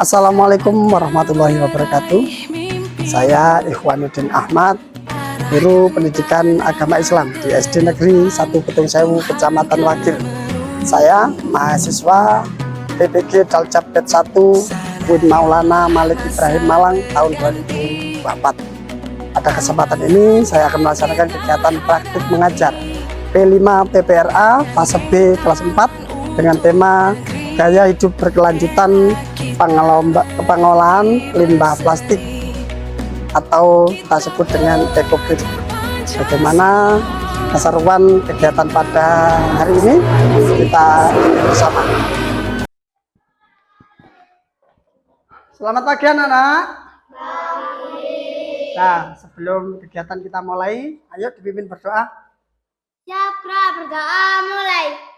Assalamualaikum warahmatullahi wabarakatuh. Saya Ikhwanuddin Ahmad, guru pendidikan agama Islam di SD Negeri 1 Petung Sewu, Kecamatan Wagir. Saya mahasiswa PPG Daljab Bet 1 Win Maulana Malik Ibrahim Malang tahun 2024. Pada kesempatan ini saya akan melaksanakan kegiatan praktik mengajar P5 PPRA fase B kelas 4 dengan tema gaya hidup berkelanjutan pengolahan limbah plastik atau kita sebut dengan ekobrik. Bagaimana keseruan kegiatan pada hari ini, kita bersama. Selamat pagi anak-anak. Nah, sebelum kegiatan kita mulai, ayo dipimpin berdoa. Syakra berdoa mulai.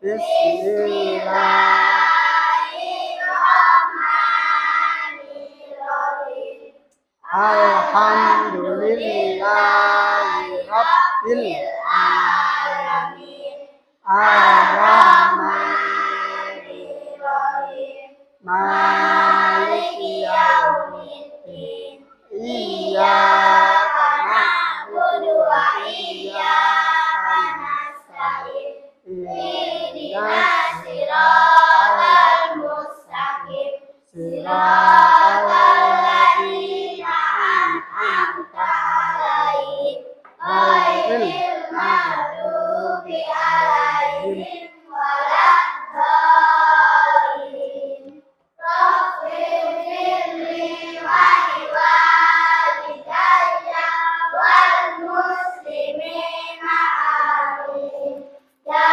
Bismillahirrahmanirrahim. Alhamdulillahirabbil alamin. Ar-Rahmanirrahim. Maliki yaumiddin. Iyyaka na'budu wa iyyaka nasta'in. Ihdinas siratal mustaqim. Siratal ladzina an'amta 'alaihim ghairil maghdubi 'alaihim waladdallin. Rabbighfirli wa liwalidayya wal muslimina amin ya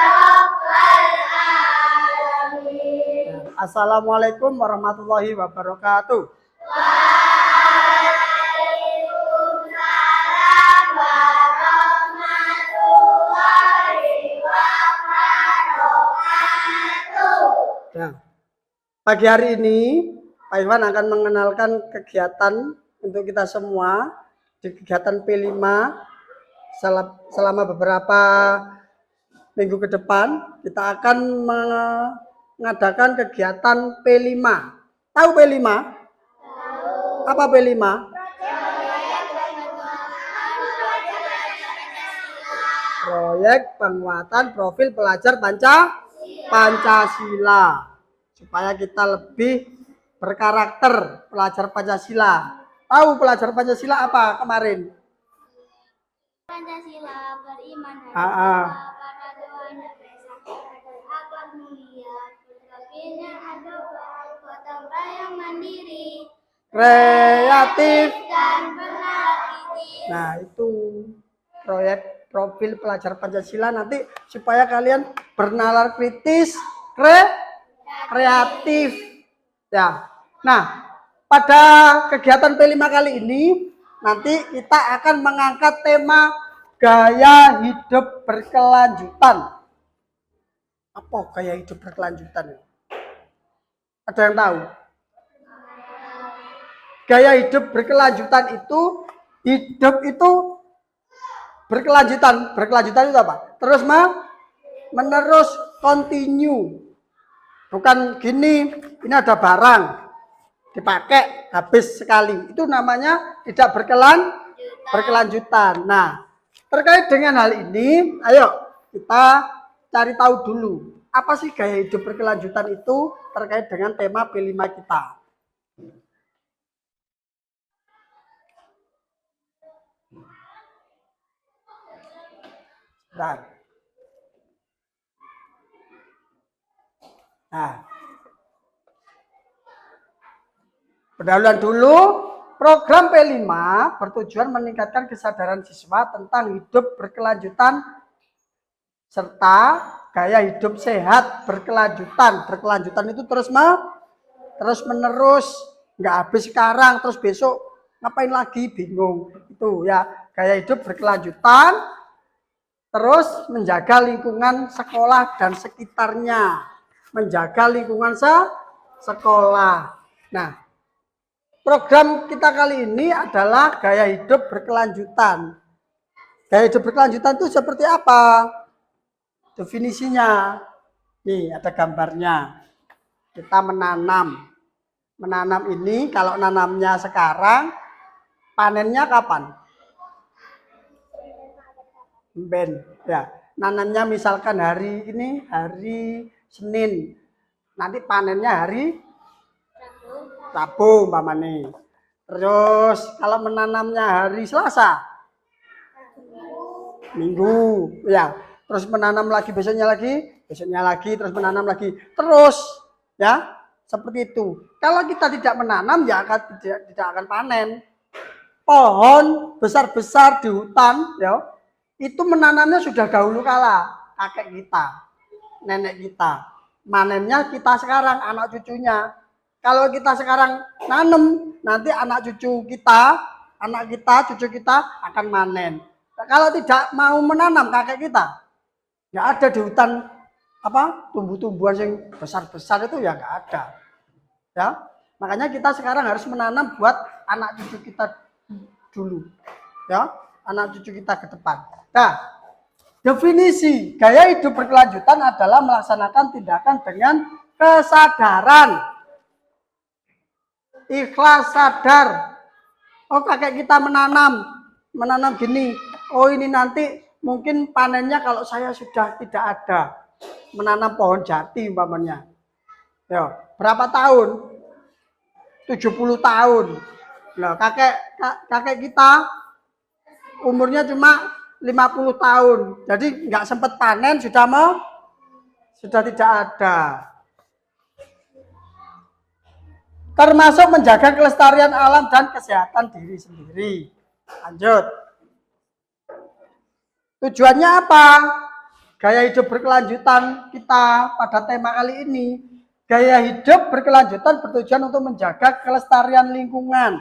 rabbal alamin. Assalamualaikum warahmatullahi wabarakatuh. Waalaikumsalam warahmatullahi wabarakatuh. Nah, pagi hari ini Pak Iwan akan mengenalkan kegiatan untuk kita semua di kegiatan P5 selama beberapa minggu ke depan. Kita akan mengadakan kegiatan P5. Tahu P5? Apa P5? Proyek penguatan profil pelajar Pancasila. Supaya kita lebih berkarakter pelajar Pancasila. Tahu pelajar Pancasila apa kemarin? Pancasila beriman pada Tuhan Yang Esa, berakhlak mulia, berpikir adil, gotong royong mandiri, kreatif. dan berhati. Nah, itu proyek profil pelajar Pancasila nanti supaya kalian bernalar kritis, kreatif. Ya. Nah, pada kegiatan P5 kali ini nanti kita akan mengangkat tema gaya hidup berkelanjutan. Apa gaya hidup berkelanjutan? Ada yang tahu? Gaya hidup berkelanjutan itu hidup itu berkelanjutan. Berkelanjutan itu apa? Terus menerus, continue. Bukan gini, ini ada barang dipakai habis sekali. Itu namanya tidak berkelanjutan. Nah, terkait dengan hal ini, ayo kita cari tahu dulu. Apa sih gaya hidup berkelanjutan itu terkait dengan tema P5 kita. Nah, pendahuluan dulu, program P5 bertujuan meningkatkan kesadaran siswa tentang hidup berkelanjutan serta gaya hidup sehat berkelanjutan. Berkelanjutan itu terus menerus, nggak habis sekarang terus besok ngapain lagi, bingung. Itu ya, gaya hidup berkelanjutan, terus menjaga lingkungan sekolah dan sekitarnya. Menjaga lingkungan sekolah. Nah, program kita kali ini adalah gaya hidup berkelanjutan. Gaya hidup berkelanjutan itu seperti apa? Definisinya. Nih, ada gambarnya. Kita menanam. Menanam ini kalau nanamnya sekarang, panennya kapan? Ben, ya. Nanamnya misalkan hari ini, hari Senin. Nanti panennya hari Rabu, umpamanya. Terus kalau menanamnya hari Selasa, Minggu, ya. Terus menanam lagi besoknya lagi, terus menanam lagi. Terus, ya, seperti itu. Kalau kita tidak menanam, ya tidak akan panen. Pohon besar-besar di hutan, ya, itu menanamnya sudah dahulu kala, kakek kita, nenek kita. Manennya kita sekarang, anak cucunya. Kalau kita sekarang nanam, nanti anak cucu kita, anak kita, cucu kita akan manen. Kalau tidak mau menanam kakek kita, nggak ada di hutan apa tumbuh-tumbuhan yang besar-besar itu ya nggak ada. Ya, makanya kita sekarang harus menanam buat anak cucu kita dulu. Ya, anak cucu kita ke depan. Nah, definisi gaya hidup berkelanjutan adalah melaksanakan tindakan dengan kesadaran. Ikhlas, sadar. Oh, kakek kita menanam gini. Oh, ini nanti mungkin panennya kalau saya sudah tidak ada. Menanam pohon jati umpamanya. Ya, berapa tahun? 70 tahun. Nah, kakek kita umurnya cuma 50 tahun. Jadi nggak sempat panen sudah tidak ada. Termasuk menjaga kelestarian alam dan kesehatan diri sendiri. Lanjut. Tujuannya apa? Gaya hidup berkelanjutan kita pada tema kali ini. Gaya hidup berkelanjutan bertujuan untuk menjaga kelestarian lingkungan.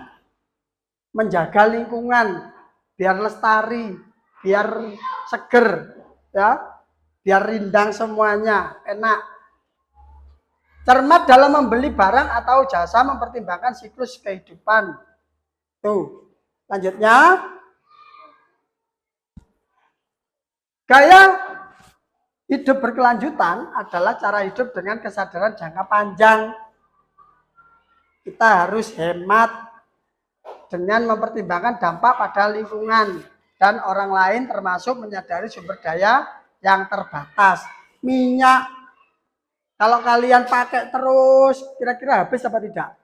Menjaga lingkungan biar lestari, biar seger, ya. Biar rindang semuanya, enak. Cermat dalam membeli barang atau jasa, mempertimbangkan siklus kehidupan. Tuh. Lanjutnya. Gaya hidup berkelanjutan adalah cara hidup dengan kesadaran jangka panjang. Kita harus hemat dengan mempertimbangkan dampak pada lingkungan dan orang lain, termasuk menyadari sumber daya yang terbatas. Minyak, kalau kalian pakai terus, kira-kira habis apa tidak?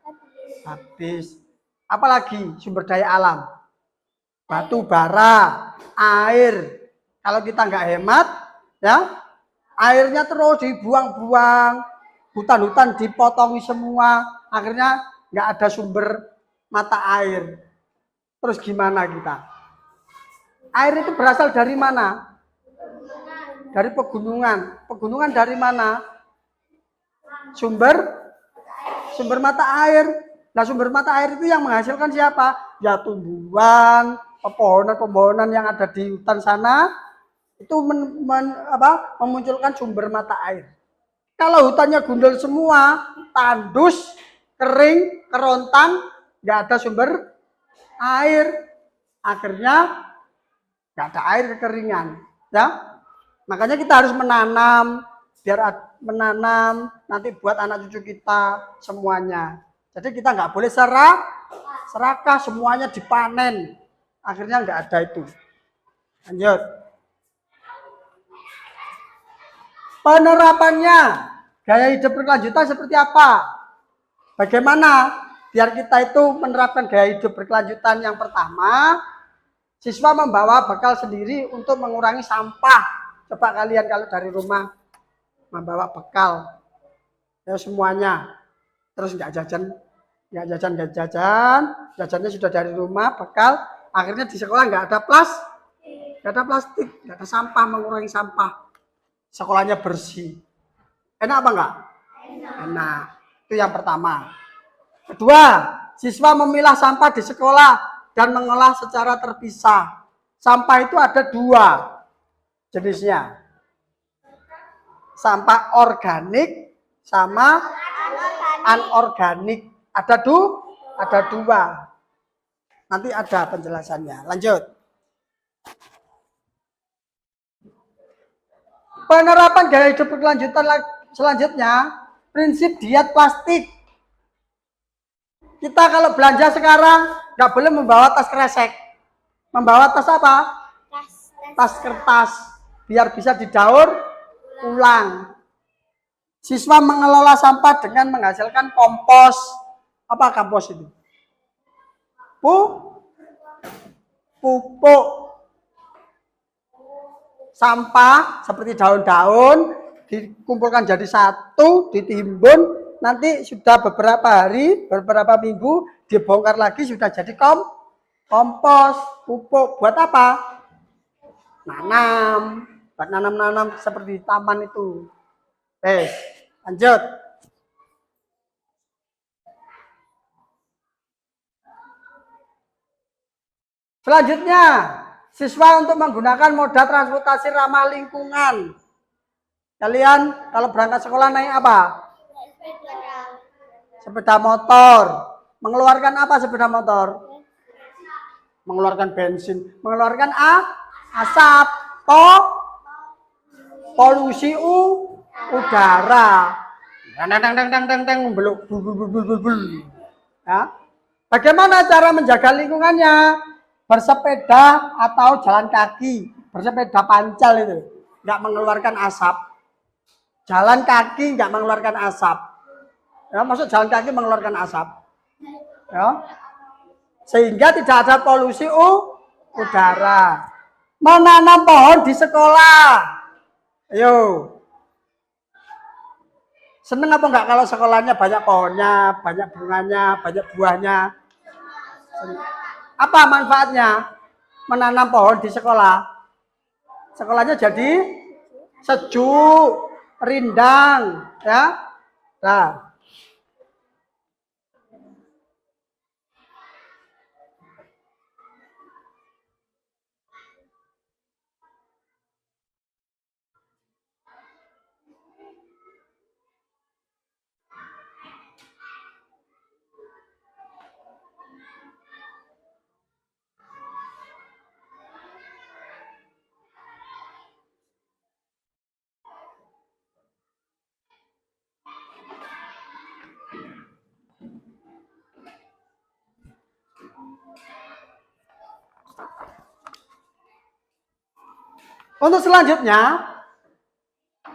Habis. Apalagi sumber daya alam? Batu bara, air. Kalau kita nggak hemat, ya, airnya terus dibuang-buang, hutan-hutan dipotongi semua, akhirnya nggak ada sumber mata air. Terus gimana kita? Air itu berasal dari mana? Dari pegunungan. Pegunungan dari mana? Sumber mata air. Nah, sumber mata air itu yang menghasilkan siapa? Ya tumbuhan, pepohonan-pepohonan yang ada di hutan sana. Itu memunculkan sumber mata air. Kalau hutannya gundul semua, tandus, kering, kerontang, nggak ada sumber air, akhirnya nggak ada air, kekeringan. Ya, makanya kita harus menanam, biar menanam nanti buat anak cucu kita semuanya. Jadi kita nggak boleh serakah semuanya dipanen, akhirnya nggak ada itu. Lanjut. Penerapannya, gaya hidup berkelanjutan seperti apa? Bagaimana biar kita itu menerapkan gaya hidup berkelanjutan? Yang pertama, siswa membawa bekal sendiri untuk mengurangi sampah. Coba kalian kalau dari rumah membawa bekal, ya semuanya, terus nggak jajannya sudah dari rumah, bekal, akhirnya di sekolah nggak ada plastik, nggak ada sampah, mengurangi sampah. Sekolahnya bersih. Enak apa enggak? Enak. Itu yang pertama. Kedua, siswa memilah sampah di sekolah dan mengolah secara terpisah. Sampah itu ada 2 jenisnya. Sampah organik sama anorganik. Ada 2. Nanti ada penjelasannya. Lanjut. Penerapan gaya hidup berkelanjutan selanjutnya, prinsip diet plastik. Kita kalau belanja sekarang nggak boleh membawa tas kresek. Membawa tas apa? Tas kertas, biar bisa didaur ulang. Siswa mengelola sampah dengan menghasilkan kompos. Apa kompos itu? Pupuk. Sampah seperti daun-daun dikumpulkan jadi satu, ditimbun, nanti sudah beberapa hari, beberapa minggu dibongkar lagi sudah jadi kompos, pupuk. Buat apa? Nanam, buat nanam-nanam seperti taman itu. Lanjut. Selanjutnya, siswa untuk menggunakan moda transportasi ramah lingkungan. Kalian kalau berangkat sekolah naik apa? Sepeda motor. Mengeluarkan apa sepeda motor? Mengeluarkan bensin, mengeluarkan asap, polusi udara. Beluk. Ya. Bagaimana cara menjaga lingkungannya? Bersepeda atau jalan kaki, bersepeda pancal itu nggak mengeluarkan asap, jalan kaki nggak mengeluarkan asap, ya maksud jalan kaki mengeluarkan asap, ya sehingga tidak ada polusi udara. Menanam pohon di sekolah, ayo seneng apa enggak kalau sekolahnya banyak pohonnya, banyak bunganya, banyak buahnya? Apa manfaatnya menanam pohon di sekolah? Sekolahnya jadi sejuk, rindang, ya. Nah, untuk selanjutnya,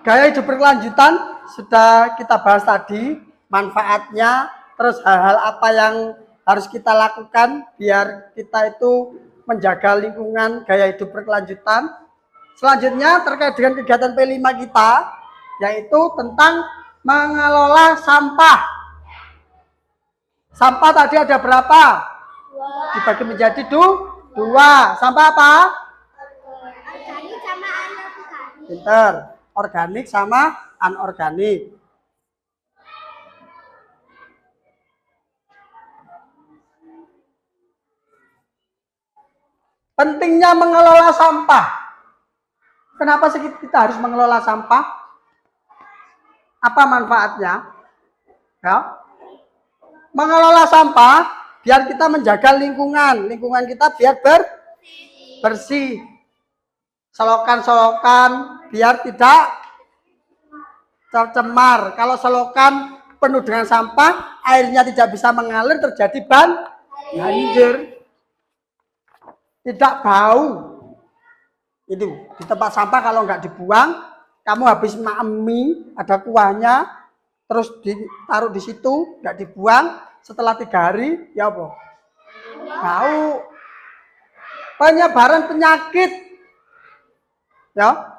gaya hidup berkelanjutan sudah kita bahas tadi, manfaatnya, terus hal-hal apa yang harus kita lakukan biar kita itu menjaga lingkungan gaya hidup berkelanjutan. Selanjutnya terkait dengan kegiatan P5 kita, yaitu tentang mengelola sampah. Sampah tadi ada berapa? Dibagi menjadi dua. Sampah apa? Pinter. Organik sama anorganik. Pentingnya mengelola sampah. Kenapa sih kita harus mengelola sampah? Apa manfaatnya? Ya. Mengelola sampah biar kita menjaga lingkungan kita biar bersih. Selokan-selokan biar tidak tercemar. Kalau selokan penuh dengan sampah, airnya tidak bisa mengalir, terjadi banjir. Tidak bau. Itu di tempat sampah kalau nggak dibuang, kamu habis mie ada kuahnya, terus ditaruh di situ, nggak dibuang, setelah 3 hari, ya apa? Bau. Penyebaran penyakit. Ya,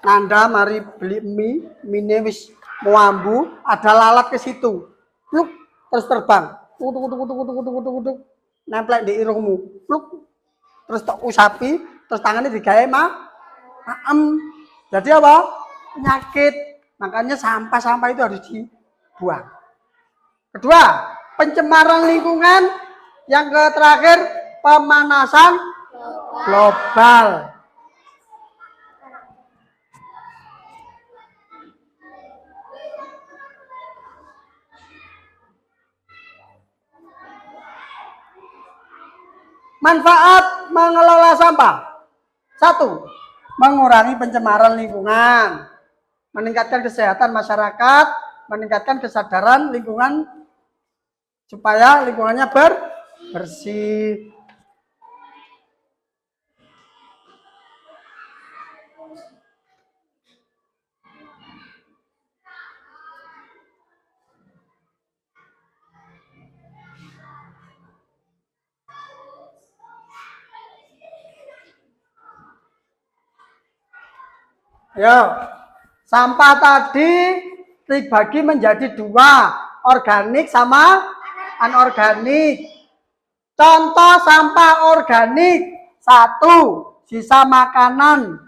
Nanda mari beli mie wis mau ambu, ada lalat ke situ, pluk, terus terbang, kutuk, nempel di irungmu, pluk, terus tak usapi, terus tangannya digawe maem, jadi apa? Penyakit. Makanya sampah-sampah itu harus dibuang. Kedua, pencemaran lingkungan. Yang terakhir, pemanasan global. Manfaat mengelola sampah. 1. mengurangi pencemaran lingkungan, meningkatkan kesehatan masyarakat, meningkatkan kesadaran lingkungan supaya lingkungannya bersih. Yo, sampah tadi dibagi menjadi dua, organik sama anorganik. Contoh sampah organik, satu, sisa makanan.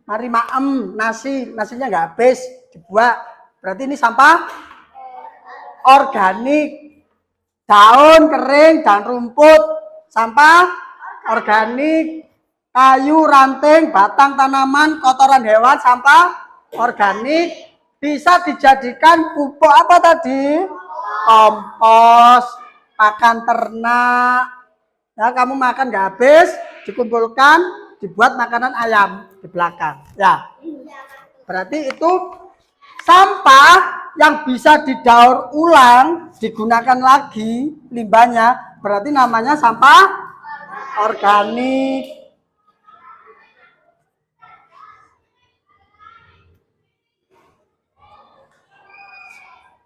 Mari maem, nasinya nggak habis, dibuat. Berarti ini sampah organik. Daun kering, daun rumput, sampah organik. Kayu, ranting, batang tanaman, kotoran hewan, sampah organik. Bisa dijadikan pupuk apa tadi? Kompos, pakan ternak. Ya, kamu makan nggak habis, dikumpulkan, dibuat makanan ayam di belakang. Ya, berarti itu sampah yang bisa didaur ulang, digunakan lagi limbahnya, berarti namanya sampah organik.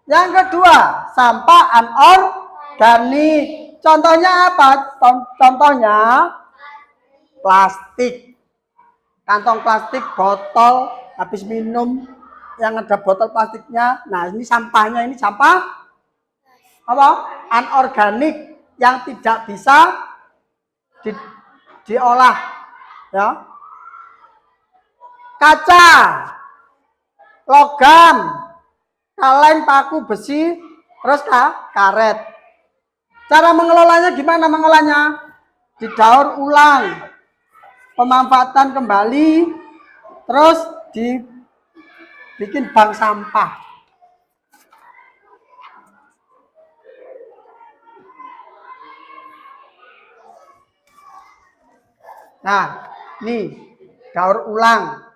Yang kedua, sampah anorganik. Contohnya apa? Contohnya plastik. Kantong plastik, botol, habis minum yang ada botol plastiknya. Nah, ini sampahnya, ini sampah apa? Anorganik yang tidak bisa diolah. Ya. Kaca, logam, kaleng, paku, besi, terus karet. Cara mengelolanya gimana mengelolanya? Didaur ulang, pemanfaatan kembali, terus dibikin bank sampah. Nah, nih daur ulang.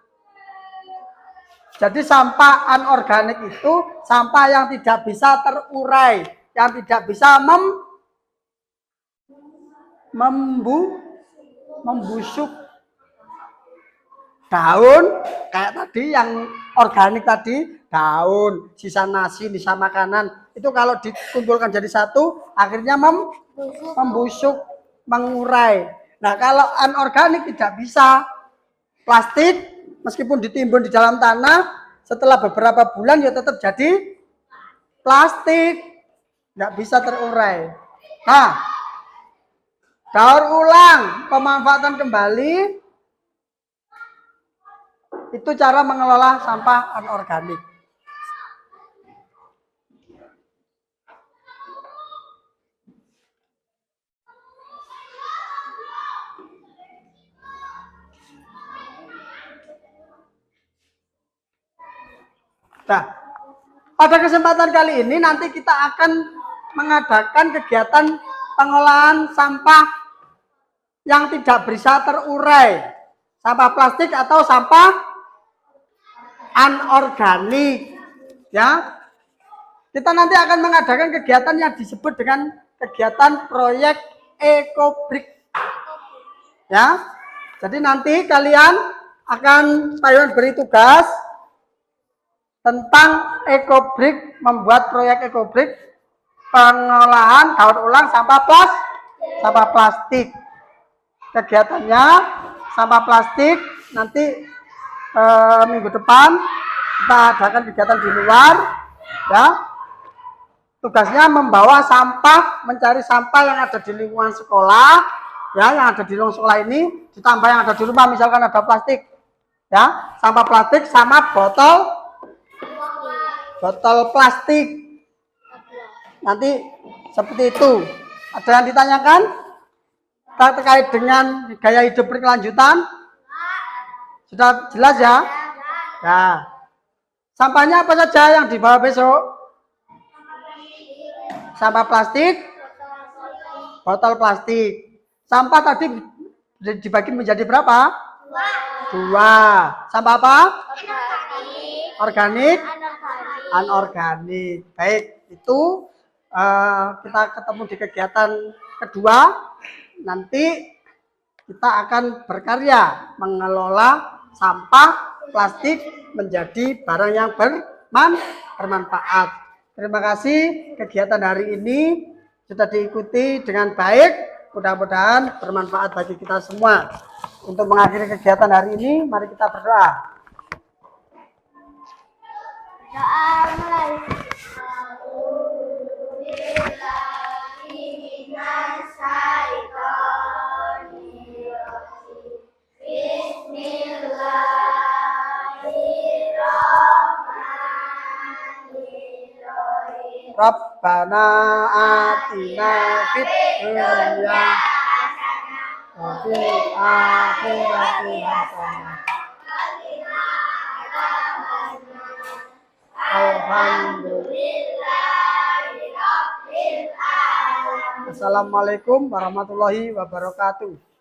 Jadi sampah anorganik itu sampah yang tidak bisa terurai, yang tidak bisa membusuk. Daun kayak tadi yang organik tadi, daun, sisa nasi, sisa makanan, itu kalau dikumpulkan jadi satu akhirnya membusuk, mengurai. Nah, kalau anorganik tidak bisa. Plastik meskipun ditimbun di dalam tanah, setelah beberapa bulan ya tetap jadi plastik, nggak bisa terurai. Nah, daur ulang, pemanfaatan kembali, itu cara mengelola sampah anorganik. Nah, pada kesempatan kali ini nanti kita akan mengadakan kegiatan pengolahan sampah yang tidak bisa terurai, sampah plastik atau sampah anorganik. Ya, kita nanti akan mengadakan kegiatan yang disebut dengan kegiatan proyek EcoBrick. Ya, jadi nanti kalian akan beri tugas tentang EcoBrick, membuat proyek EcoBrick, pengolahan daur ulang sampah plastik. Kegiatannya sampah plastik nanti minggu depan kita adakan kegiatan di luar. Ya, tugasnya membawa sampah, mencari sampah yang ada di lingkungan sekolah, ya, yang ada di lingkungan sekolah ini, ditambah yang ada di rumah, misalkan ada plastik, ya, sampah plastik sama botol plastik. Nanti seperti itu. Ada yang ditanyakan terkait dengan gaya hidup berkelanjutan? Sudah jelas ya? Ya. Sampahnya apa saja yang dibawa besok? Sampah plastik, botol plastik. Sampah tadi dibagi menjadi berapa? 2. Sampah apa? Organik. Organik, Anorganik. anorganik. Baik, itu kita ketemu di kegiatan kedua. Nanti kita akan berkarya mengelola sampah plastik menjadi barang yang bermanfaat. Terima kasih, kegiatan hari ini sudah diikuti dengan baik. Mudah-mudahan bermanfaat bagi kita semua. Untuk mengakhiri kegiatan hari ini, mari kita berdoa. Doa mulai. Rabbana atina fid dunya wa fil akhirati hasanah. Alhamdulillah. Assalamualaikum warahmatullahi wabarakatuh.